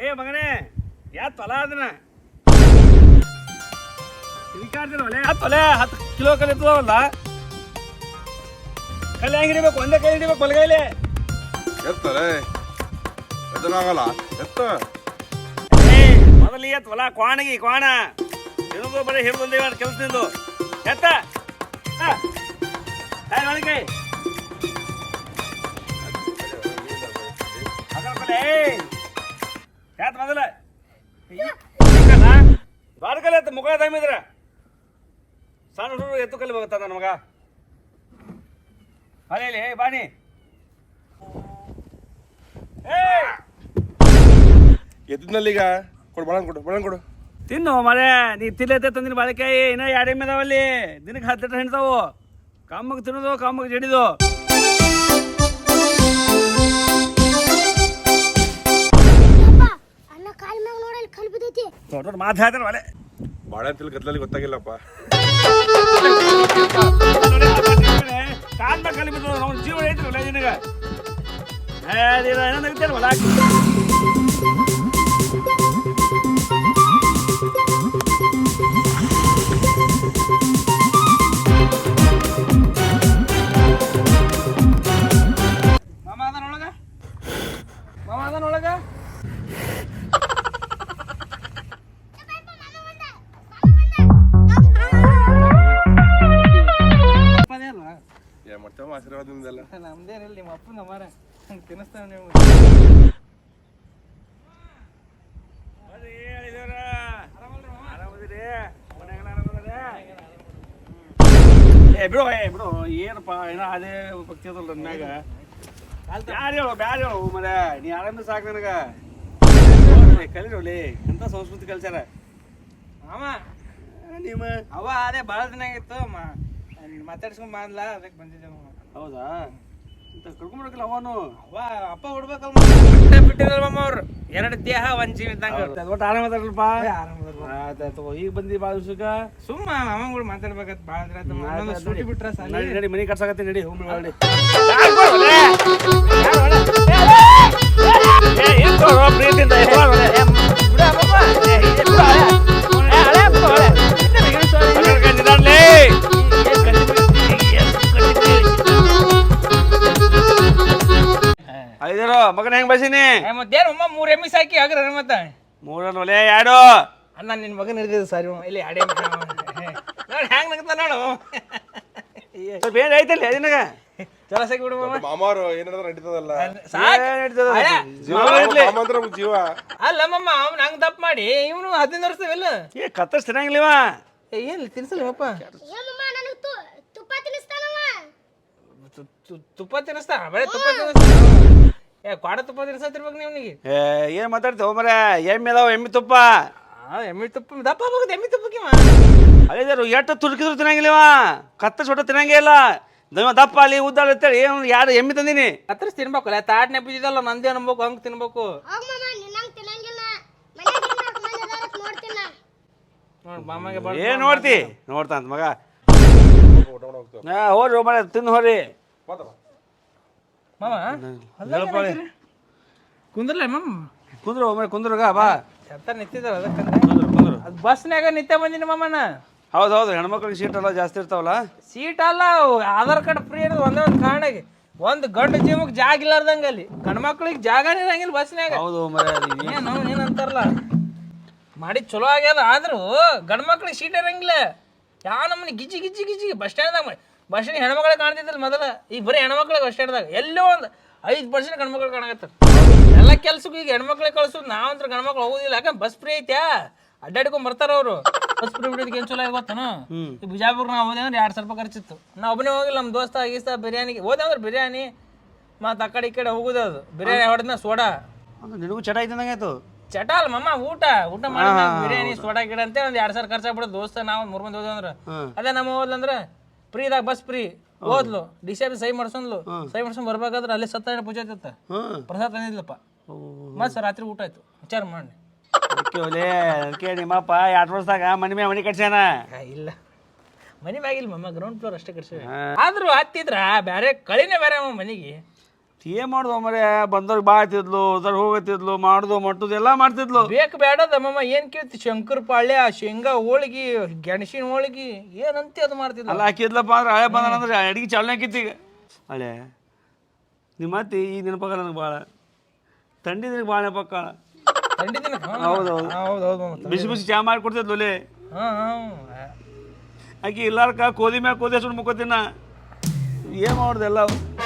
ಏ ಮಗನೇ ಯಾತ್ ತೊಲ ಅದನ್ನ ತಿರ್ಕಾಡ್ದಿರ ಒಲೆ ಯಾತ್ ತೊಲೆ 10 ಕಿಲೋ ಕಲಿತವಲ್ಲ ಕಲ್ಲು ಹೆಂಗೆ ಹಿಡಿಬೇಕು ಒಂದೇ ಕೈ ಹಿಡಿಬೇಕು ಬಲಗೈಲಿ ಎತ್ತಲೆ ಎತ್ತನಾಗಲ್ಲ ಎತ್ತ ಮೊದಲು ಎತ್ ಹೊಲ ಕ್ವಾಣಗಿ ಕ್ವಾಣ ಹಿಡಿದು ಬರೀ ಹಿಡಿದು ಕೆಲಸ ನಿಂದು ಎತ್ತ ಒಳಗೆ ಯಾತ್ ಮೊದಲ ಬಾಡ ಕಲೆ ಎತ್ತ ಮುಖ ತಮ್ಮಿದ್ರ ಸಣ್ಣ ಹುಡುಗರು ಎತ್ತು ಕಲಿ ಹೋಗುತ್ತ ನನ್ನ ಮಗ ಅಲ್ಲೇ ಬಾಣಿ ಎತ್ತಿನಲ್ಲೀಗ ಕೊಡು ಬಳನ್ ಕೊಡು ತಿನ್ನು ಮರೆ ನೀ ತಿಲ್ಲೈತೆ ತಂದಿನ ಬಾಳೆಕಾಯಿ ಇನ್ನ 2 ಎಮ್ಮೆ ಅದಾವಲ್ಲಿ ದಿನಕ್ಕೆ 10 ಲೀಟರ್ ಹಿಂಡ್ತಾವು ಕಮ್ಮಗೆ ತಿನ್ನೋದು ಕಮ್ಮಗೆ ಜಡಿದು ದೊಡ್ಡ ಮಾತು ಹೇಳ್ತಾರೆ ಒಲೆ ಬಾಳೆ ಅಂತಿಲ್ಲ ಗದ್ಲಲ್ಲಿ ಗೊತ್ತಾಗಿಲ್ಲಪ್ಪ ಕಾಲ್ ಮೇಲೆ ಕಲಿ ಬಿದ್ದು ನಾವು ಜೀವ ಐತ್ರಲ್ಲ ನಿನಗೆ ಏನೋ ನಗ್ತೇನೆ ಹೊಲ ಮಾಡ್ತೇವ ಆಶೀರ್ವಾದ ನಿಮ್ದೆಲ್ಲ ನಮ್ದೇನಿಲ್ಲ ನಿಮ್ಮ ಅಪ್ಪನ ಮಾರ ತಿನ್ನಿಸ್ತಾವ ನೀವು ಬಿಡು ಬಿಡು ಏನಪ್ಪ ಏನೋ ಅದೇ ಭಕ್ತಿ ಅದಲ್ಲ ನನ್ನ ಮ್ಯಾಗ ಯಾರು ಹೇಳು ಬ್ಯಾರ ಹೇಳು ಮರ ನೀ ಆರಾಮ ಸಾಕು ನನಗ ಕಲೀರೋಲಿ ಎಂತ ಸಂಸ್ಕೃತಿ ಕಲ್ಸ್ಯಾರ ಮಾಮ ನಿಮ್ಮ ಅವ ಅದೇ ಭಾಳ ದಿನ ಆಗಿತ್ತು ಮಾತಾಡ್ಸ್ಕೊಂಡ್ ಬಂದ್ಲ ಅದಕ್ಕೆ ಬಂದಿದ್ದೆ ಹೌದಾ ಅಂತ ಕರ್ಕೊಂಡ್ಬಿಡಕಲ್ಲ ಅವನು ಅವ ಅಪ್ಪ ಹುಡ್ಬೇಕಲ್ಲ ಬಿಟ್ಟಿರಲ್ಲ ಮಾಮ ಅವ್ರು 2 ದೇಹ 1 ಜೀವ ಇದ್ದಂಗ ಒಟ್ಟು ಆರಾಮ ಅದಾರಲ್ಪ ಆಯ್ತಾಯ್ತು ಈಗ ಬಂದಿ ಭಾಳ ದಿವ್ಸಕ್ಕ ಸುಮ್ಮ ಮಾಮಗಳು ಮಾತಾಡ್ಬೇಕತ್ ಭಾಳ ದಿನ ಸೂಟಿ ಬಿಟ್ರ ನಡಿ ಮನೆ ಕಟ್ಸಾಕತ್ತಿ ನಡಿ ಹೋಗಿ ನೋಡಿ ಐದರ ಮಗನ ಹೆಂಗ್ ಬಸಿನಿ ಮತ್ತೇನು 3 ಎಮ್ಮಿ ಸಾಕಿ ಆಗ್ರ ಮತ್ತ 3 ಒಲೆ 2 ಅಣ್ಣ ನಿನ್ ಮಗನ ಹಿಡಿದಿದ್ದು ಸರಿ ಇಲ್ಲಿ 2 ಎಮ್ಮಿ ನೋಡಿ ಹೆಂಗ್ ನಗ್ತ ನೋಡು ಸ್ವಲ್ಪ ಏನ್ ಐತಲ್ಲ ನಿನಗ ಚಲ ಸಾಕಿ ಬಿಡು ಮಾಮ ಮಾಮಾರು ಏನಾದ್ರು ನಡೀತದಲ್ಲ ಜೀವ ಅಲ್ಲ ಮಮ್ಮ ಅವ್ನು ಹಂಗ್ ತಪ್ಪು ಮಾಡಿ ಇವನು 15 ವರ್ಷದವೆಲ್ಲ ಏ ಕತ್ತರ್ಸ್ ತಿನ್ನಂಗಿಲ್ಲವ ಏನ್ ತಿನ್ಸಲ್ಲಪ್ಪ ತುಪ್ಪ ತಿನ್ನಿಸ್ತಾ ಬರೀ ತುಪ್ಪ ತಿನ್ನಿಸ್ತಾ ಏ ಕ್ವಾಡ ತುಪ್ಪ ತಿನ್ಸತ್ತಿರ್ಬೇಕು ನೀವನಿಗೆ ಏನ್ ಮಾತಾಡ್ತೇವ ಮರ ಎಮ್ಮೆ ಅದಾವ ಎಮ್ಮಿ ತುಪ್ಪ ಎಮ್ಮಿ ತುಪ್ಪ ದಪ್ಪ ಆಗೋದು ಎಮ್ಮಿ ತುಪ್ಪಕ್ಕೆ ಅದೇದಾರು ಎಷ್ಟು ತುರ್ಕಿದ್ರು ತಿನ್ನಂಗಿಲ್ಲವ ಕತ್ತರ್ಸ್ ಒಟ್ಟ ತಿನ್ನಂಗೇ ಇಲ್ಲ ದಪ್ಪ ಅಲ್ಲಿ ಉದ್ದಾಳ ಅಂತೇಳಿ ಏನು 2 ಎಮ್ಮಿ ತಂದಿನಿ ಕತ್ತರ್ಸ್ ತಿನ್ಬೇಕಲ್ಲ ತಾಟ್ನೆ ಬಿದ್ದಿದ್ದಲ್ಲ ನಂದೇ ಅನ್ಬೇಕು ಹಂಗೆ ತಿನ್ಬೇಕು ಏನ್ ನೋಡ್ತಿ ನೋಡ್ತಾಂತ ಮಗ ಹೋರಿ ಮರ ತಿನ್ನು ಹೋರಿ ಮಾಮ ಕುಂದ್ರಲ್ಲ ಮಮ್ಮ ಕುಂದ್ರು ಮರ ಕುಂದ್ರಗ ಬಾ ಎತ್ತ ನಿಂತಿದ್ದಾರ ಅದಕ್ಕಂದ್ರೆ ಅದು ಬಸ್ನ್ಯಾಗ ನಿಂತೆ ಬಂದಿನಿ ಮಾಮನ ಹೌದೌದು ಹೆಣ್ಮಕ್ಳಿಗೆ ಸೀಟ್ ಎಲ್ಲ ಜಾಸ್ತಿ ಇರ್ತಾವಲ್ಲ ಸೀಟ್ ಅಲ್ಲ ಆಧಾರ್ ಕಾರ್ಡ್ ಫ್ರೀ ಇರೋದು ಒಂದೇ ಒಂದು ಕಾರಣಕ್ಕೆ ಒಂದು ಗಂಡು ಜೀವಕ್ಕೆ ಜಾಗ ಇಲ್ಲಾರ್ದಂಗ ಅಲ್ಲಿ ಗಂಡು ಮಕ್ಳಿಗೆ ಜಾಗನೇ ಇರಂಗಿಲ್ಲ ಬಸ್ನ್ಯಾಗ ಹೌದು ಮರ ಏನಂತಾರಲ್ಲ ಮಾಡಿ ಚಲೋ ಆಗ್ಯದ ಆದ್ರೂ ಗಂಡು ಮಕ್ಳಿಗೆ ಸೀಟ್ ಇರಂಗಿಲ್ಲ ಯಾವ ನಮ್ಮನೆ ಗಿಜ್ಜಿ ಬಸ್ ಸ್ಟ್ಯಾಂಡ್ದಾಗ ಹೆಣ್ಮಕ್ಳಿಗೆ ಕಾಣ್ತಿದ್ದಿಲ್ಲ ಮೊದಲ ಈಗ ಬರೀ ಹೆಣ್ಮಕ್ಳಿಗೆ ಬಸ್ ಸ್ಟ್ಯಾಂಡ್ದಾಗ ಎಲ್ಲೋ ಒಂದು 5% ಗಂಡ್ಮಕ್ಳು ಕಾಣಕತ್ತಾರ ಎಲ್ಲ ಕೆಲ್ಸಕ್ಕೂ ಈಗ ಹೆಣ್ಮಕ್ಳಿಗೆ ಕಳ್ಸೋದು ನಾವಂತ್ರ ಗಂಡ್ಮಕ್ಳು ಹೋಗೋದಿಲ್ಲ ಯಾಕಂದ್ರೆ ಬಸ್ ಫ್ರೀ ಐತ್ಯಾ ಅಡ್ಡಾಡ್ಕೊಂಡ್ ಬರ್ತಾರ ಅವರು ಬಸ್ ಫ್ರೀ ಬಿಡೋದಕ್ಕೆ ಏನು ಚಲೋ ಗೊತ್ತನು ಈ ಬಿಜಾಪುರ ನಾವು ಹೋದೆ ಅಂದ್ರೆ 2,000 ರೂಪಾಯಿ ಖರ್ಚಿತ್ತು ನಾವು ಒಬ್ಬನೇ ಹೋಗಿಲ್ಲ ನಮ್ಮ ದೋಸ್ತ ಗೀಸ್ತ ಬಿರಿಯಾನಿಗೆ ಹೋದೆ ಅಂದ್ರೆ ಬಿರಿಯಾನಿ ಮತ್ತು ಆ ಕಡೆ ಹೋಗೋದು ಅದು ಬಿರಿಯಾನಿ ಹೊಡೆದ್ನ ಸೋಡಾ ನಿನಗೂ ಚಟ ಐತಂದಂಗೆ ಆಯ್ತು ಚಟ ಅಲ್ಲ ಮಮ್ಮ ಊಟ ಮಾಡಿ ಬಿರಿಯಾನಿ ಸೋಡಾ ಗಿಡ ಅಂತ ಒಂದು 2,000 ಖರ್ಚಾಗ್ಬಿಡೋದು ದೋಸ್ತ ನಾವು 3 ಮಂದಿ ಹೋದಂದ್ರೆ ಅದೇ ನಮ್ಮ ಹೋದ್ಲಂದ್ರೆ ಫ್ರೀದಾಗ ಬಸ್ ಫ್ರೀ ಹೋದ್ಲು ಡಿಸೇಬಲ್ ಸಹಿ ಮಾಡ್ಸ್ಕೊಂಡ್ ಬರ್ಬೇಕಾದ್ರೆ ಅಲ್ಲಿ ಸತ್ಯನಾರಾಯಣ ಪೂಜೆ ಆಯ್ತತ್ತ ಪ್ರಸಾದ ತಂದಿದ್ಲಪ್ಪ ಮತ್ತೆ ರಾತ್ರಿ ಊಟ ಆಯ್ತು ವಿಚಾರ ಮಾಡಿ ಅದಕ್ಕೆ ನಿಮ್ಮಪ್ಪ 2 ವರ್ಷದಾಗ ಮನೆ ಕಟ್ಸ್ಯಾನ ಇಲ್ಲ ಮನೆ ಮ್ಯಾಗಿಲ್ಲ ಮಮ್ಮ ಗ್ರೌಂಡ್ ಫ್ಲೋರ್ ಅಷ್ಟೇ ಕಟ್ಸಿ ಆದ್ರೂ ಹತ್ತಿದ್ರ ಬ್ಯಾರೆ ಕಳಿನೇ ಬೇರೆ ಮನೆಗೆ ಏನ್ ಮಾಡುದು ಮರೆ ಬಂದವ್ರಿಗೆ ಬಾ ಆಯ್ತಿದ್ಲು ಅದ್ರ ಹೋಗತ್ತಿದ್ಲು ಮಾಡುದು ಮಟ್ಟುದು ಎಲ್ಲ ಮಾಡ್ತಿದ್ಲು. ಬೇಕು ಬೇಡದ ಮಮ್ಮ ಏನ್ ಕೇಳ್ತಿ ಶಂಕರ ಪಾಳ್ಯ ಶೇಂಗಾ ಹೋಳಿಗೆ ಗೆಣಸಿನ ಹೋಳಿಗೆ ಏನಂತೆ ಅದು ಮಾಡ್ತಿದ್ಲ. ಅಲ್ಲ ಹಾಕಿದ್ಲಪ್ಪ ಅಂದ್ರೆ ಹಳೆ ಬಂದ ಅಂದ್ರೆ ಅಡಿಗೆ ಚಾಲನೆ ಆಕಿತ್ತು ಈಗ. ಹಳೆ ನಿಮ್ಮ ಅತ್ತಿ ಈಗ ನೆನಪಾಗಲ್ಲ ನನಗೆ ಭಾಳ ಥಂಡಿ ದಿನಕ್ಕೆ ಭಾಳ ನೆನಪಾಗ. ಥಂಡಿ ದಿನ ಹೌದು ಹೌದೌದು ಬಿಸಿ ಬಿಸಿ ಚಾ ಮಾಡಿ ಕೊಡ್ತಿದ್ಲು ಒಲೆ. ಆಕಿ ಇಲ್ಲಾರ್ಕ ಕೋದಿ ಮ್ಯಾಗ ಕೋದಿ ಹಚ್ಕೊಂಡು ಮುಕ್ಕೋತೀನ ಏನು ಮಾಡುದು ಎಲ್ಲ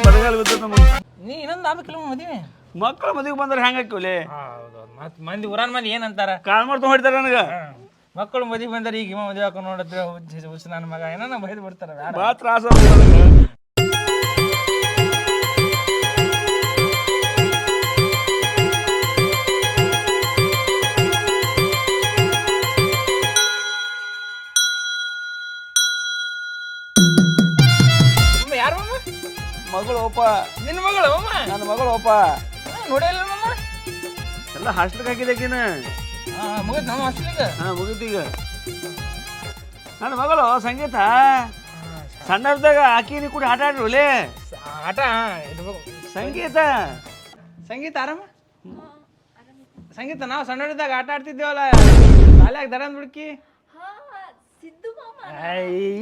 ಬರಗಾಲ ಬಿದ್ದದ ನಮಗೆ. ನೀ ಇನ್ನೊಂದು ಆಗ್ಬೇಕಿಲ್ಲ ಮದುವೆ ಮಕ್ಕಳ ಮದುವೆಗೆ ಬಂದ್ರೆ ಹೆಂಗೆ ಹಾಕಿವಲೆ. ಹೌದೌದು ಮತ್ತೆ ಮಂದಿ ಊರಾನ್ ಮಂದಿ ಏನಂತಾರ ಕಾಲ್ ಮಾಡ್ತಾ ಹೊಡಿತಾರೆ ನನಗೆ. ಮಕ್ಕಳು ಮದುವೆ ಬಂದರೆ ಈಗ ಮದುವೆ ಹಾಕೊಂಡು ನೋಡಿದ್ರೆ ಹುಚ್ಚ ನನ್ನ ಮಗ ಏನೋ ಬೈದು ಬಿಡ್ತಾರೆ. ಭಾಳ ತ್ರಾಸ ನನಗೆ. ಯಾರು ಮಮ್ಮ? ಮಗಳು ಓಪ ನಿನ್ನ ಮಗಳು ಮಮ್ಮ? ನನ್ನ ಮಗಳು ಓಪ ನೋಡಿಲ್ಲ ಮಮ್ಮ? ಎಲ್ಲ ಹಾಸ್ಟೆಲ್ಗೆ ಹಾಕಿದಕ್ಕಿನ. ಮುಗಿದ್ ನಮ್ಮ ಹಾಸ್ಟೆಲಿಗೆ. ಮುಗಿತು ಈಗ. ನನ್ನ ಮಗಳು ಸಂಗೀತ ಸಣ್ಣದಾಗ ಆಕಿನಿ ಕೂಡ ಆಟ ಆಡ್ರಿ ಒಲೆ. ಆಟ ಇರ್ಬೇಕು. ಸಂಗೀತ ಸಂಗೀತ ಆರಾಮ? ಸಂಗೀತ ನಾವು ಸಣ್ಣವರಿದ್ದಾಗ ಆಟ ಆಡ್ತಿದ್ದೇವಲ್ಲ ಶಾಲ್ಯಾಗ ದರಂದ್ ಬಿಡ್ಕಿ.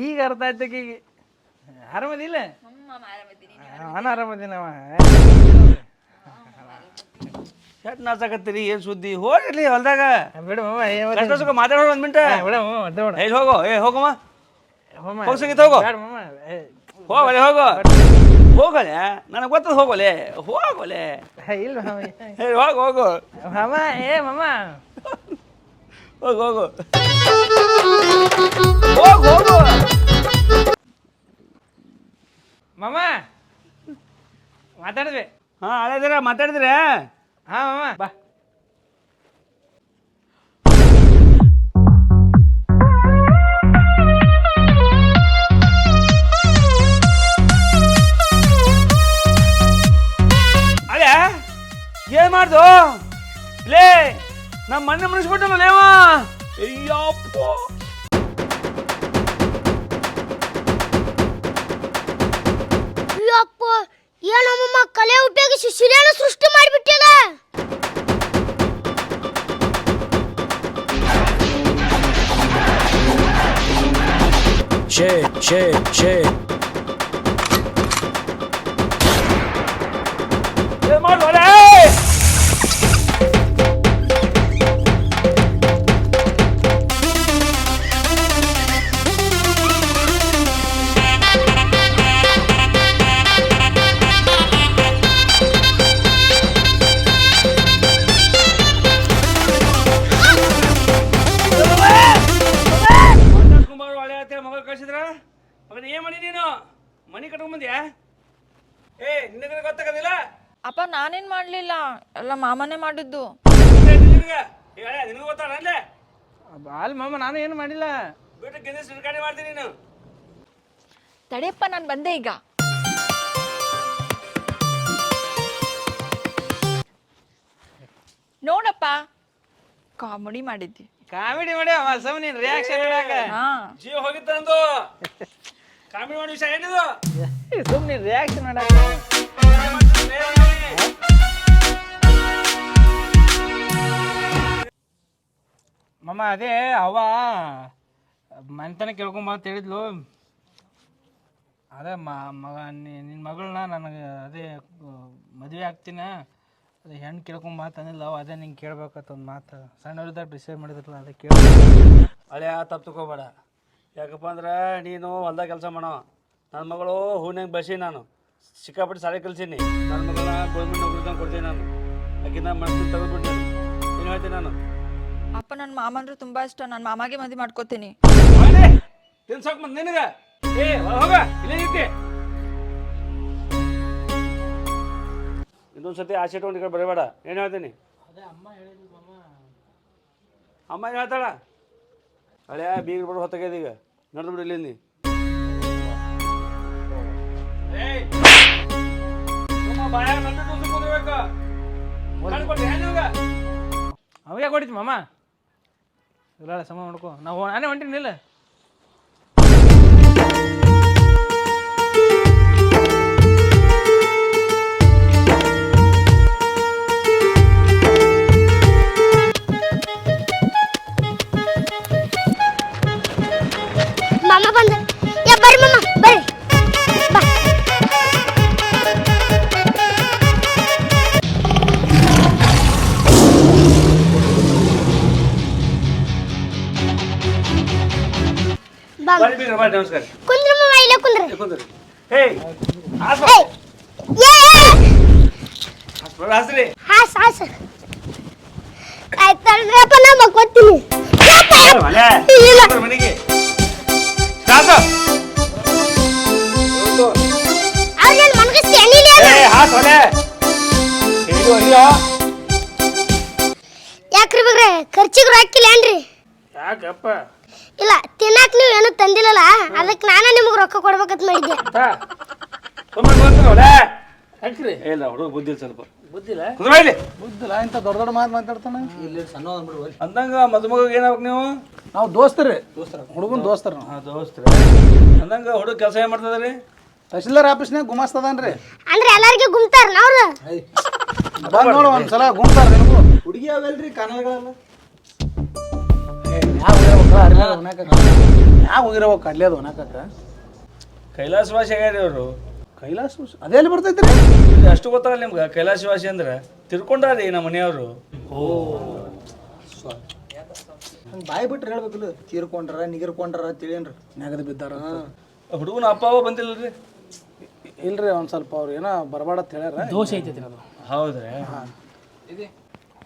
ಈಗ ಅರ್ಥ ಆಯ್ತು ಈಗ. ಆರಾಮದಿಲ್ಲ? ನಾನು ಆರಾಮದಿನವ. ಎಟ್ ನಾಚಕತ್ತೀರಿ ಏನು ಸುದ್ದಿ ಹೋಗ್ಲಿ ಹೊಲ್ದಾಗ ಬಿಡು ಕಷ್ಟ ಸುಖ ಮಾತಾಡೋ ಒಂದು ಮಿನಿಟ್. ಎಲ್ಲಿ ಹೋಗೋ ಹೋಗಮ್ಮ ಹೋಗಿ ಸಂಗೀತ ಹೋಗೋ ಹೋಗಲೆ ಹೋಗೋ ಹೋಗಲೆ ನನಗೆ ಗೊತ್ತದ ಹೋಗೋಲೆ ಹೋಗೋಲೆ ಇಲ್ಲ ಹೋಗು ಹೋಗು ಮಾಮ ಮಾಮ ಹೋಗು ಹೋಗು ಹೋಗು ಹೋಗು ಮಾಮ ಮಾತಾಡಿದ್ವಿ. ಹಾಂ ಹಳೆದಿರ ಮಾತಾಡಿದ್ರೆ. ಹಾಂ ಮಾಮ ಬಾ. ಅಳೆ ಏನು ಮಾಡ್ದು ಲೇ ನಮ್ಮ ಮನೆ ಮುನಿಸ್ಬಿಟ್ಟಲ್ಲ ಲೇವ. ಅಯ್ಯಪ್ಪ ಅಪ್ಪ ಏನಮ್ಮ ಕಲೆ ಉಪಯೋಗಿಸಿ ಶಿಲೆನ ಸೃಷ್ಟಿ ಮಾಡಿಬಿಟ್ಟಿದ. ಏನು ಮಾಡ್ದು ಅಲೆ ಮಗಳು ಕಳ್ಸಿದ್ರ ಮಗನ ಏನ್ ಮಾಡಿ ನೀನು ಮನಿ ಕಟ್ಕೊಂಡ್ ಬಂದ್ಯಾ? ನಿನಗೆ ಗೊತ್ತಾಗೋದಿಲ್ಲ. ಅಪ್ಪ ನಾನೇನ್ ಮಾಡ್ಲಿಲ್ಲ, ಎಲ್ಲ ಮಾಮನೇ ಮಾಡಿದ್ದು. ನಿನಗೆ ಗೊತ್ತಾಳ ಅಲ್ಲೇ ಅಲ್ ಮಾಮ ನಾನು ಏನು ಮಾಡಿಲ್ಲ. ಬಿಟ್ಟು ಗೆದ್ದೆ ಸಿಡ್ಕಾಣಿ ಮಾಡ್ತೀನಿ ನೀನು. ತಡೆಯಪ್ಪ ನಾನು ಬಂದೆ ಈಗ. ನೋಡಪ್ಪ ಕಾಮಿಡಿ ಮಾಡಿದ್ದಿ. ಕಾಮಿಡಿ ಮಾಡಿ ಸಮ ನೀನ್ ರಿಯಾಕ್ಷನ್ ಹಾ ಜೀವ ಹೋಗಿತ್ತ ನಂದು. ಕಾಮಿಡಿ ಮಾಡೋ ವಿಷಯ ಏನಿದು? ಸುಮ್ಮನೆ ರಿಯಾಕ್ಷನ್ ಮಾಡಕ ಮಮ್ಮ ಅದೇ ಅವ ಮನೆತನ ಕೇಳ್ಕೊಂಬ ಅಂತ ಹೇಳಿದ್ಲು. ಅದೇ ಮಗ ನಿನ್ನ ಮಗಳನ್ನ ನನಗೆ ಅದೇ ಮದುವೆ ಆಗ್ತೀನಿ ಅದೇ ಹೆಣ್ಣು ಕೇಳ್ಕೊಂಬ ಅಂತಂದಿಲ್ಲ. ಅದೇ ನಿಂಗೆ ಕೇಳ್ಬೇಕತ್ತ ಒಂದು ಮಾತು ಸಣ್ಣವ್ರದಾಗ ಡಿಸೈಡ್ ಮಾಡಿದ್ರಲ್ಲ ಅದೇ ಕೇಳ. ಹಳೆ ತಪ್ಪು ತಗೋಬೇಡ. ಯಾಕಪ್ಪ ಅಂದ್ರೆ ನೀನು ಹೊಲ್ದಾಗ ಕೆಲಸ ಮಾಡೋ. ನನ್ನ ಮಗಳು ಹೂನ್ಯಾಗ ಬಸಿ ನಾನು ಸಿಕ್ಕಾಪಟ್ಟೆ ಸಾಲಿ ಕಲ್ಸೀನಿ. ನನ್ನ ಮಗಳನ್ನ ಗೌರ್ಮೆಂಟ್ ನೌಕರಿ ಕೊಡ್ತೀನಿ ನಾನು. ಆಕಿನ ಮನಸ್ಸಿನ ತೆಗೆದ್ಬಿಡ್ತೀನಿ. ಏನು ಹೇಳ್ತೀನಿ ನಾನು? ಅಪ್ಪ ನನ್ನ ಮಾಮ ಅಂದ್ರೆ ತುಂಬಾ ಇಷ್ಟ. ನಾನು ಮಾಮಾಗೆ ಮದುವೆ ಮಾಡ್ಕೋತೀನಿ. ತಿನ್ಸಾಕ್ ಮತ್ತೆ ನಿನಗೆ ಹೋಗ ಇಲ್ಲೇ ಇರ್ತಿ. ಇನ್ನೊಂದ್ಸತಿ ಆಸೆ ಇಟ್ಕೊಂಡು ಈ ಕಡೆ ಬರಬೇಡ. ಏನು ಹೇಳ್ತೀನಿ? ಅಮ್ಮ ಏನು ಹೇಳ್ತಾಳ? ಹಳೆಯ ಬೀಗ ಬರೋ ಹೊತ್ತಾಗ್ಯದ ಈಗ ನಡೆದು ಬಿಡಿ ಇಲ್ಲಿ. ಅವಾಗ ಕೊಡಿತಿ ಮಾಮ ಇಲ್ಲ ಸಮ ಮಾಡ್ಕೊ. ನಾವು ನಾನೇ ಹೊಂಟೀನಿ ಇಲ್ಲ. ಬರ್ರಿ ಬೀಗ್ರ, ಬರ್ರಿ ನಮಸ್ಕಾರ. ಕುಂದ್ರ ಮಾಮ ಇಲ್ಲೇ ಕುಂದ್ರ ಏ, ಕುಂದ್ರಿ. ಏಯ್ ಹಾಸ್ ಏ ಹಾಸ್ರಿ. ಹಾಸ್ ಹಾಸ್ ಆಯ್ತಲ್ರಪ್ಪ ನಾ ಮಕ್ಕೋತೀನಿ ಮನೆ ಇಲ್ಲ ಮನೆಗೆ ಹಾಸು. ಅವ್ರೇನ್ ಮನ್ಗಸ್ತಿ ಎಣ್ಣಿಲ್ಲ ಏ ಹಾಸ್ ಮನೆ ಇದು ಅಯ್ಯೋ. ಯಾಕ್ರಿ ಬಿಗ್ರೆ ಖರ್ಚಿಗೆ ಹಾಕಿಲ್ಲ ಏನ್ರಿ? ಯಾಕಪ್ಪ ಇಲ್ಲ ತಿನ್ನಾಕ ನೀವು ಏನು ತಂದಿಲ್ಲಲ್ಲ ಅದಕ್ಕೆ ನಾನು ನಿಮ್ಗೆ ರೊಕ್ಕ ಕೊಡ್ಬೇಕಂತ ಮಾಡಿದ್ದೆ. ಸುಮ್ಮನೆ ಗೊತ್ತಿಲ್ಲ ಹಾಕ್ರಿ ಇಲ್ಲ ಹುಡುಗ ಬುದ್ಧಿ ಸ್ವಲ್ಪ ಬುದ್ಧಿಲ್ಲ ಕುಂದ್ರ ಇಲ್ಲಿ ಬುದ್ಧಿಲ್ಲ ಇಂಥ ದೊಡ್ಡ ದೊಡ್ಡ ಮಾತು ಮಾತಾಡ್ತಾನೆ. ಇಲ್ಲಿ ಸಣ್ಣ ಅಂದ್ಬಿಡ್ಬೋದು. ಅಂದಂಗ ಮದುಮಗ ಏನಾಗ್ಬೇಕು ನೀವು? ನಾವು ದೋಸ್ತರಿ ಹುಡುಗನ ದೋಸ್ತರು ನಾವು. ಹಾಂ ದೋಸ್ತ್ರ. ಅಂದಂಗ ಹುಡುಗ ಕೆಲಸ ಏನು ಮಾಡ್ತದ್ರಿ? ತಹಶೀಲ್ದಾರ್ ಆಫೀಸ್ನಾಗ ಗುಮಾಸ್ತದಾನ್ರಿ. ಅಂದ್ರೆ ಎಲ್ಲಾರ್ಗೂ ಗುಮ್ತಾರ ಅವ್ರು. ಬಂದ್ ನೋಡು ಒಂದ್ಸಲ ಗುಮ್ತಾರ ನಿನಗೂ. ಹುಡುಗಿ ಅವೆಲ್ರಿ ಕಾನಲ್ಗಳೆಲ್ಲ ಯಾವ ಹೋಗಿರವ ಕಡ್ಲಿ ಅದು ಅನ್ನಕಕ್ಕ ಕೈಲಾಸವಾಸಿ ಆಗ್ಯಾರಿ ಅವರು. ಕೈಲಾಸ ಅದೆಲ್ಲಿ ಬರ್ತೈತ್ರಿ? ಅಷ್ಟು ಗೊತ್ತಾಗಲ್ಲ ನಿಮ್ಗೆ ಕೈಲಾಸವಾಸಿ ಅಂದ್ರೆ ತಿರ್ಕೊಂಡಾರಿ ನಮ್ಮ ಮನೆಯವರು. ಬಾಯಿ ಬಿಟ್ರೆ ಹೇಳ್ಬೇಕಿಲ್ಲ ತೀರ್ಕೊಂಡ್ರ ನಿಗಿರ್ಕೊಂಡ್ರ ತಿಳಿಯನ್ರಿ ನೆಗದು ಬಿದ್ದಾರ. ಹುಡುಗನ ಅಪ್ಪ ಅವ್ವ ಬಂದಿಲ್ಲರಿ? ಇಲ್ರಿ ಒಂದ್ ಸ್ವಲ್ಪ ಅವ್ರು ಏನೋ ಬರಬೇಡ ಅಂತ ಹೇಳ್ಯಾರ. ದೋಷ ಐತೈತಿ ಅದು. ಹೌದ್ರಿ.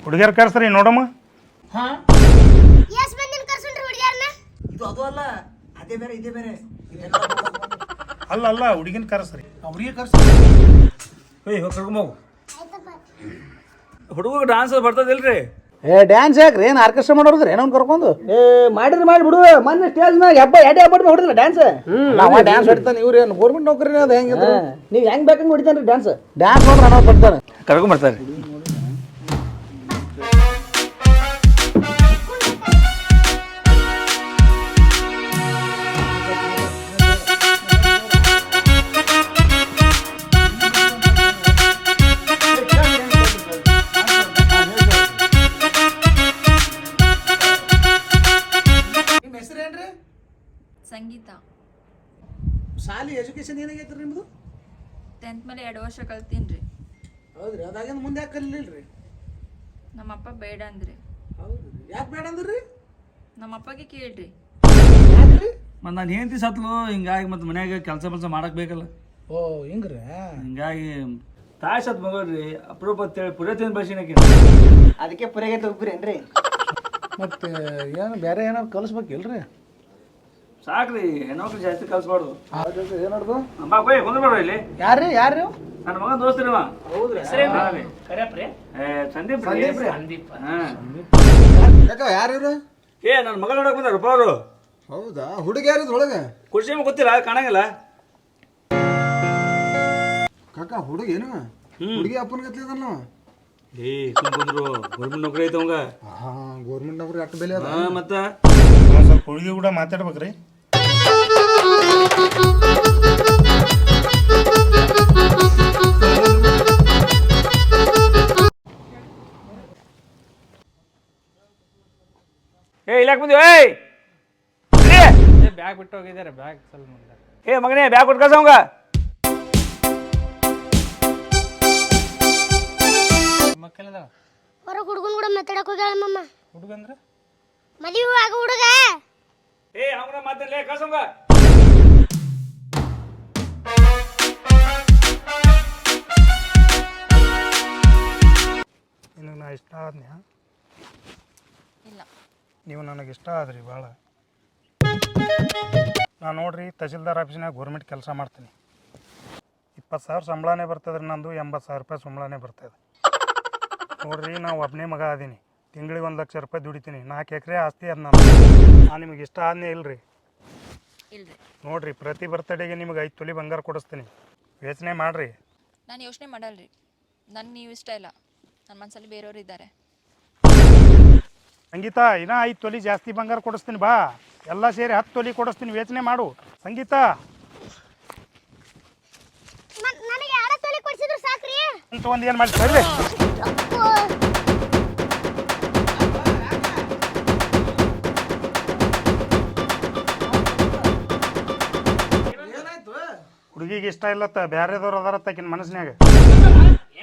ಹುಡುಗಿಯರ್ ಕರ್ಸ್ರಿ ನೋಡಮ್ಮ. ಎಸ್ ಮಂದಿನ ಕರ್ಸುಂಡ್ರಿ ಹುಡುಗಿಯರ್ನ? ಇದು ಅದು ಅಲ್ಲ ಅದೇ ಬೇರೆ ಇದೇ ಬೇರೆ. ಅಲ್ಲ ಅಲ್ಲ ಹುಡುಗಿನ ಕರ್ಸ್ರಿ. ಅವ್ರಿಗೆ ಕರ್ಸಿ ಏಯ್ ಕರ್ಕೊಂಬೋಗು. ಹುಡುಗ ಡಾನ್ಸ್ ಬರ್ತದಿಲ್ರಿ? ಡ್ಯಾನ್ಸ್ ಯಾಕ್ರಿ ಏನು ಆರ್ಕೆಸ್ಟ್ರಾ ಮಾಡೋದ್ರಿ ಏನೋ ಕರ್ಕೊಂಡು? ಮಾಡಿದ್ರೆ ಮಾಡಿ ಬಿಡು. ಮೊನ್ನೆ ಸ್ಟೇಜ್ ಮ್ಯಾಗ ಹಬ್ಬ ಎಡೆ ಹಬ್ಬ ಹೊಡಿದ್ರ ಡ್ಯಾನ್ಸ್. ನಾವ ಡ್ಯಾನ್ಸ್ ಹೊಡಿತಾನೆ. ಇವ್ರು ಏನು ಗೌರ್ಮೆಂಟ್ ನೌಕರಿ ಅದು ಹೆಂಗಿದ್ರು? ನೀವ್ ಹೆಂಗ್ ಬೇಕಂಗ್ ಹೊಡಿತಾನ್ರಿ ಡ್ಯಾನ್ಸ್. ಡ್ಯಾನ್ಸ್ ನೋಡ್ರಿ ಅನ್ನೋ ಬರ್ತಾನೆ. ಕರ್ಕೊಂಬರ್ತಾರೆ. ನಿಮ್ಮ ಹೆಸರೇನ್ರಿ? ಸಂಗೀತ ಶಾಲಿ ಎಜುಕೇಶನ್ ಏನಾಗೈತ್ರಿ ನಿಮ್ದು? 10th ಮೇಲೆ 2 ವರ್ಷ ಕಲ್ತೀನಿ. ಹೌದ್ರಿ. ಅದಾಗಿಂದ ಮುಂದೆ ಯಾಕೆ ಕಲಿಲಿಲ್ರಿ? ನಮ್ಮ ಅಪ್ಪ ಬೇಡ ಅಂದ್ರಿ. ಹೌದ್ರಿ. ಯಾಕೆ ಬೇಡ ಅಂದ್ರಿ? ನಮ್ಮ ಅಪ್ಪಗೆ ಕೇಳ್ರಿ. ಯಾಕ್ರಿ? ಮತ್ತು ನಾನು ಹೆಂಡತಿ ಸತ್ಲು ಹಿಂಗಾಗಿ ಮತ್ತು ಮನ್ಯಾಗ ಕೆಲಸ ಮಾಡಕ್ ಬೇಕಲ್ಲ. ಓ ಹಿಂಗ್ರಿ. ಹಿಂಗಾಗಿ ತಾಯಿ ಸತ್ ಮಗಳ್ರಿ ಅಪರೂಪ ಅಂತೇಳಿ ಪುರತಿನ ಬಸ್ಸಿನಕ್ಕೆ ಅದಕ್ಕೆ ಪುರೆಗೆ ಒಬ್ಬರೇನ್ರಿ? ಮತ್ತೆ ಏನು ಬೇರೆ ಏನಾರು ಕಲಿಸ್ಬೇಕಿಲ್ರಿ? ಸಾಕ್ರಿ ಹೆಣ್ಮಕ್ಳು ಜಾಸ್ತಿ ಕಲ್ಸ್ಬಾರ್ದು. ಏನಡ್ದು? ಅಮ್ಮ ಕೊಯ್ ಕುಂದ್ರಬೇಡ್ರಿ ಇಲ್ಲಿ. ಯಾರ್ರಿ ಯಾರು? ನನ್ನ ಮಗನ ದೋಸ್ತ್ರಿ ಅವ. ಹೌದ್ರಿ. ಕರ್ಯಾಪ್ರಿ ಸಂದೀಪ್ ಸಂದೀಪ್. ಹಾಂ. ಯಾಕ ಯಾರು? ಏ ನನ್ನ ಮಗಳ ನೋಡಕ್ ಬಂದಾರಪ್ಪ ಅವರು. ಹೌದಾ? ಹುಡುಗ ಯಾರಿದ್ ಒಳಗೆ? ಕುರ್ಚಿ ಮೇಲೆ ಗೊತ್ತಿಲ್ಲ ಕಾಣಂಗಿಲ್ಲ. ಕಾಕ ಹುಡುಗ ಏನು? ಹುಡುಗಿ ಅಪ್ಪನ ಗತ್ಲಿದಲ್ಲ. ಏ ಕುಂದ್ರು ಗೌರ್ಮೆಂಟ್ ನೌಕರಿ ಐತೆ ಅವಂಗ. ಹಾ ಗೌರ್ಮೆಂಟ್ ನೌಕರಿ ಅಷ್ಟು ಬೆಲೆ ಅದ. ಮತ್ತೆ ಸ್ವಲ್ಪ ಹುಡುಗಿ ಕೂಡ ಮಾತಾಡ್ಬೇಕ್ರಿ. ಏ ಇಲ್ಲಾಕ್ ಬಂದಿವ್? ಏಯ್ ಬ್ಯಾಗ್ ಬಿಟ್ಟು ಹೋಗಿದ್ದಾರೆ. ಬ್ಯಾಗ್ ಸ್ವಲ್ಪ ಏ ಮಗನೇ ಬ್ಯಾಗ್ ಕೊಟ್ಟು ಕಳ್ಸ ಅವಂಗ. ಮಕ್ಕಳೆಲ್ಲ ಹೊರಗೆ ಹುಡುಗನ ಕೂಡ ಮಾತಾಡಕ್ ಹೋಗ್ಯಾಳ ಮಮ್ಮ. ಹುಡುಗಂದ್ರ ಮದುವೆ ಆಗ ಹುಡುಗ. ಏ ಅವನ ಮಾತಾಡ್ಲೇ ಕಳ್ಸ ಅವಂಗ. ನಿನಗೆ ನಾ ಇಷ್ಟ ಆದ್ನ್ಯಾ? ಇಲ್ಲ ನೀವು ನನಗೆ ಇಷ್ಟ ಆದ್ರಿ ಭಾಳ. ನಾನು ನೋಡ್ರಿ ತಹಶೀಲ್ದಾರ್ ಆಫೀಸ್ನಾಗ ಗೌರ್ಮೆಂಟ್ ಕೆಲಸ ಮಾಡ್ತೀನಿ. 20,000 ಸಂಬಳನೇ ಬರ್ತದ್ರಿ. ನಂದು 80,000 ರೂಪಾಯಿ ಸಂಬಳನೇ ಬರ್ತದೆ ನೋಡ್ರಿ. ನಾವು ಒಬ್ಬನೇ ಮಗ ಅದೀನಿ. ತಿಂಗಳಿಗೆ 1,00,000 ರೂಪಾಯಿ ದುಡಿತೀನಿ. 4 ಎಕರೆ ಆಸ್ತಿ ಅದ ನಾನು ನಿಮಗೆ ಇಷ್ಟ ಆದ್ನೇ ಇಲ್ರಿ? ಇಲ್ರಿ. ನೋಡ್ರಿ ಪ್ರತಿ ಬರ್ತಡೇಗೆ ನಿಮಗೆ 5 ತೊಲಿ ಬಂಗಾರ ಕೊಡಿಸ್ತೀನಿ. ಯೋಚನೆ ಮಾಡಿರಿ. ನಾನು ಯೋಚನೆ ಮಾಡಲ್ರಿ. ನನ್ನ ನೀವು ಇಷ್ಟ ಇಲ್ಲ. ನನ್ನ ಮನಸ್ಸಲ್ಲಿ ಬೇರೆಯವರು ಇದ್ದಾರೆ. ಸಂಗೀತ ಇನ್ನೂ 5 ತೊಲಿ ಜಾಸ್ತಿ ಬಂಗಾರ ಕೊಡಿಸ್ತೀನಿ. ಬಾ ಎಲ್ಲ ಸೇರಿ 10 ತೊಲಿ ಕೊಡಿಸ್ತೀನಿ. ಯೋಚನೆ ಮಾಡು ಸಂಗೀತ. ನನಗೆ 2 ತೊಲೆ ಕೊಡ್ಸಿದ್ರು ಸಾಕ್ರಿ. ಅಂತ ಒಂದು ಏನು ಮಾಡಿ ಸರಿ. ಹುಡುಗಿಗೆ ಇಷ್ಟ ಇಲ್ಲತ್ತ ಬೇರೆದವ್ರು ಅದಾರತ್ತ ಆಕಿನ ಮನಸ್ಸಿನಾಗ.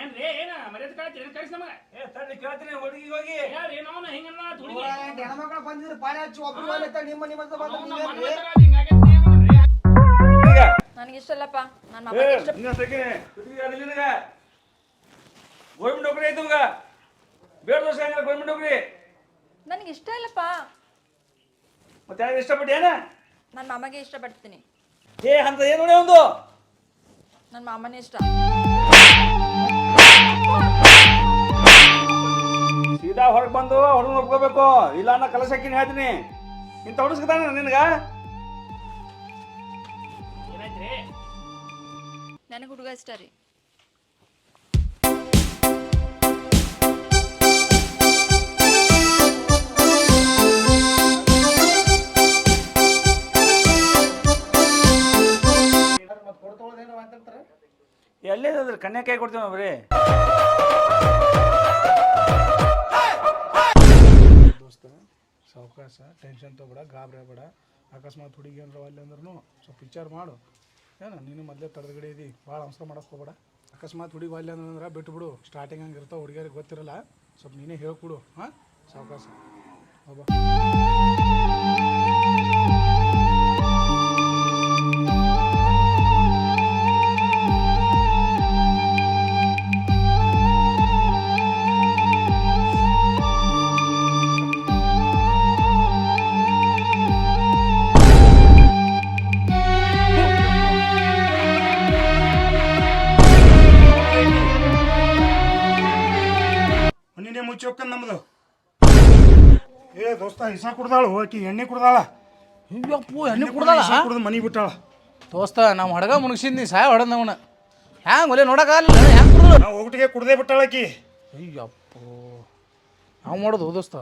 ಏನ್ರಿ ಏನ ಮರ್ಯಾದೆ ಕಾಡ್ತೀರಿ ಕಳಿಸಿ ನಮಗೆ. ಏ ತಡಿ ಕೇಳ್ತೀನಿ ಹುಡುಗಿ ಹೋಗಿ. ಯಾರು ಏನವನ ಹಿಂಗನ್ನ ಹುಡುಗಿ ಹೆಣ್ಮಕ್ಳು ಬಂದಿದ್ರು ಪಾಳೆ ಹಚ್ಚಿ ಒಬ್ರು ನಿಮ್ಮ ನಿಮ್ಮ ಹಿಂಗಾಗೈತಿ. ನನಗೆ ಇಷ್ಟಲ್ಲಪ್ಪ ನನ್ನ ಏ ಇಷ್ಟ ಗೌರ್ಮೆಂಟ್ ನೌಕರಿ ಐತೆ ಮಗ ಬೇಡ ದೋಷ ಗೌರ್ಮೆಂಟ್ ನೌಕರಿ ನನಗೆ ಇಷ್ಟ ಇಲ್ಲಪ್ಪ. ಮತ್ತೆ ಯಾರು ಇಷ್ಟಪಟ್ಟು ಏನ ನನ್ನ ಮಾಮಗೆ ಇಷ್ಟಪಡ್ತೀನಿ. ಏ ಅಂತ ಏನು ನೋಡಿ ಒಂದು ನನ್ನ ಮಾಮನೇ ಇಷ್ಟ. ಸೀದಾ ಹೊರಗೆ ಬಂದು ಹೊರಗೆ ಒಪ್ಕೋಬೇಕು, ಇಲ್ಲ ನಾ ಕಲಸ ಹಾಕಿನಿ ಹೇಳ್ತೀನಿ. ಇಂಥ ಹೊಡಿಸ್ಕೊತಾನ ನಿನಗ ನನಗೆ ಹುಡುಗ ಇಷ್ಟ ರೀ. ಎಲ್ಲಿದ್ರೆ ಕನ್ಯಾಕಾಯಿ ಕೊಡ್ತೀವಿ ಬರೀ. ದೋಸ್ತ ಸಾವಕಾಶ ಟೆನ್ಷನ್ ತೊಗೊಬೇಡ, ಗಾಬರಿ ಆಗಬೇಡ. ಅಕಸ್ಮಾತ್ ಹುಡುಗಿ ಏನಾರ ಅಲ್ಲಿ ಅಂದ್ರೂ ಸ್ವಲ್ಪ ವಿಚಾರ ಮಾಡು. ಏನು ನೀನು ಮೊದಲೇ ತಡೆದಗಡೆ ಇದ್ದಿ, ಭಾಳ ಅವಸರ ಮಾಡಕ್ಕೆ ಹೋಗ್ಬೇಡ. ಅಕಸ್ಮಾತ್ ಹುಡುಗಿ ಅಲ್ಲಿ ಅಂದ್ರೆ ಬಿಟ್ಬಿಡು. ಸ್ಟಾರ್ಟಿಂಗ್ ಹಂಗೆ ಇರ್ತಾವೆ, ಹುಡುಗಿಯರಿಗೆ ಗೊತ್ತಿರಲ್ಲ. ಸ್ವಲ್ಪ ನೀನೇ ಹೇಳ್ಕೊಡು. ಹಾಂ ಸಾವಕಾಶ ಹೋಗ್ಬಾ. ನಿನ್ನೆ ಮುಚ್ಚಿ ಹೋಗ್ಕಂದ್ ನಮ್ದು. ಏ ದೋಸ್ತ ಹಿಸ ಕುಡ್ದಾಳು, ಆಕಿ ಎಣ್ಣೆ ಕುಡ್ದಾಳ. ಅಯ್ಯಪ್ಪು ಎಣ್ಣೆ ಕುಡ್ದಾಳ. ಕುಡ್ದು ಮನಿ ಬಿಟ್ಟಾಳ. ದೋಸ್ತ ನಾವು ಹೊಡಗ ಮುಣಗ್ಸಿದ್ನಿ ಸಾಯ ಹೊಡೆದ್ ಅವನ ಹ್ಯಾಂಗ ಒಲೆ ನೋಡಕ್ಕಾಗಲ್ಲ. ಹ್ಯಾಂಗ ಕುಡ್ದು ನಾವು ಒಟ್ಟಿಗೆ ಕುಡ್ದೇ ಬಿಟ್ಟಾಳ ಆಕಿ. ಅಯ್ಯಪ್ಪು ನಾವು ಮಾಡೋದು ದೋಸ್ತ.